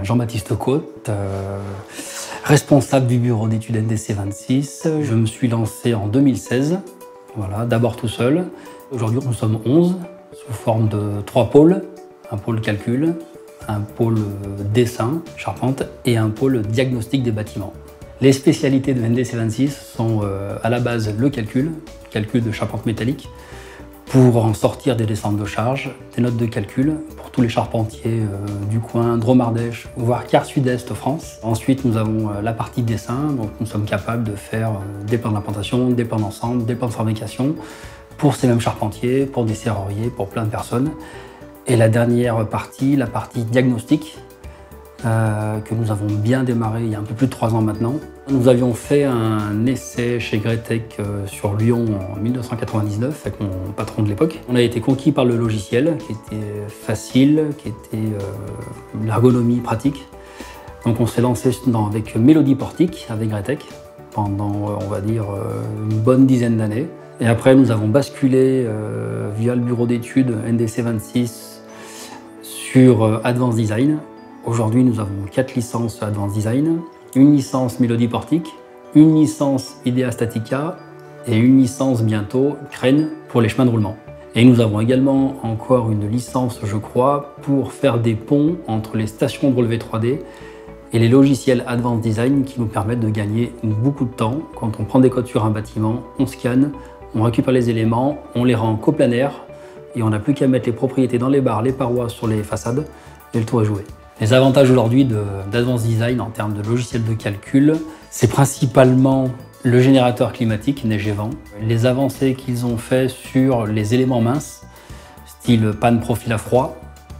Jean-Baptiste Côte, responsable du bureau d'études NDC 26. Je me suis lancé en 2016, voilà, d'abord tout seul. Aujourd'hui, nous sommes 11, sous forme de 3 pôles. Un pôle calcul, un pôle dessin, charpente et un pôle diagnostic des bâtiments. Les spécialités de NDC 26 sont à la base le calcul de charpente métallique, pour en sortir des descentes de charge, des notes de calcul pour tous les charpentiers du coin, Drôme-Ardèche, voire quart sud-est France. Ensuite, nous avons la partie dessin, donc nous sommes capables de faire des plans d'implantation, des plans d'ensemble, des plans de fabrication pour ces mêmes charpentiers, pour des serruriers, pour plein de personnes. Et la dernière partie, la partie diagnostic, que nous avons bien démarré il y a un peu plus de 3 ans maintenant. Nous avions fait un essai chez Gretec sur Lyon en 1999 avec mon patron de l'époque. On a été conquis par le logiciel qui était facile, qui était l'ergonomie pratique. Donc on s'est lancé avec Mélodie Portique avec Gretec pendant, on va dire, une bonne dizaine d'années. Et après nous avons basculé via le bureau d'études NDC 26 sur Advanced Design. Aujourd'hui, nous avons 4 licences Advanced Design, une licence Mélodie Portique, une licence Idea Statica et une licence bientôt Crane pour les chemins de roulement. Et nous avons également encore une licence, je crois, pour faire des ponts entre les stations de relevé 3D et les logiciels Advanced Design qui nous permettent de gagner beaucoup de temps. Quand on prend des codes sur un bâtiment, on scanne, on récupère les éléments, on les rend coplanaires et on n'a plus qu'à mettre les propriétés dans les barres, les parois sur les façades et le tour est joué. Les avantages aujourd'hui d'Advanced Design en termes de logiciel de calcul, c'est principalement le générateur climatique neige et vent, les avancées qu'ils ont fait sur les éléments minces, style panne profil à froid.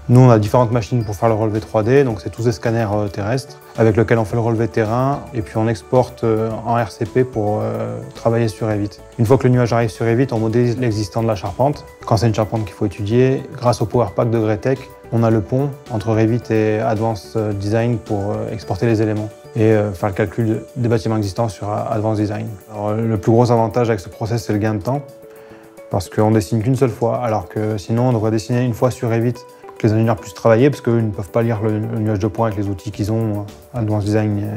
Nous, on a différentes machines pour faire le relevé 3D, donc c'est tous des scanners terrestres avec lesquels on fait le relevé terrain et puis on exporte en RCP pour travailler sur Revit. Une fois que le nuage arrive sur Revit, on modélise l'existant de la charpente. Quand c'est une charpente qu'il faut étudier, grâce au Power Pack de Gretec, on a le pont entre Revit et Advanced Design pour exporter les éléments et faire le calcul des bâtiments existants sur Advanced Design. Alors, le plus gros avantage avec ce process, c'est le gain de temps, parce qu'on dessine qu'une seule fois, alors que sinon on devrait dessiner une fois sur Revit pour que les ingénieurs puissent travailler, parce qu'eux ne peuvent pas lire le nuage de points avec les outils qu'ils ont, Advanced Design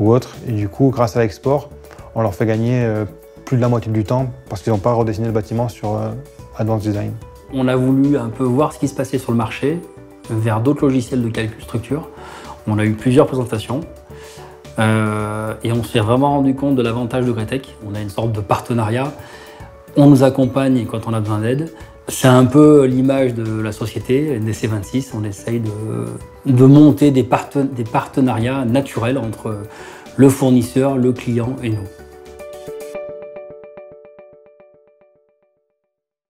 ou autres. Et du coup, grâce à l'export, on leur fait gagner plus de la moitié du temps, parce qu'ils n'ont pas redessiné le bâtiment sur Advanced Design. On a voulu un peu voir ce qui se passait sur le marché vers d'autres logiciels de calcul structure. On a eu plusieurs présentations et on s'est vraiment rendu compte de l'avantage de Gretec. On a une sorte de partenariat. On nous accompagne quand on a besoin d'aide. C'est un peu l'image de la société, NDC 26. On essaye de monter des partenariats naturels entre le fournisseur, le client et nous.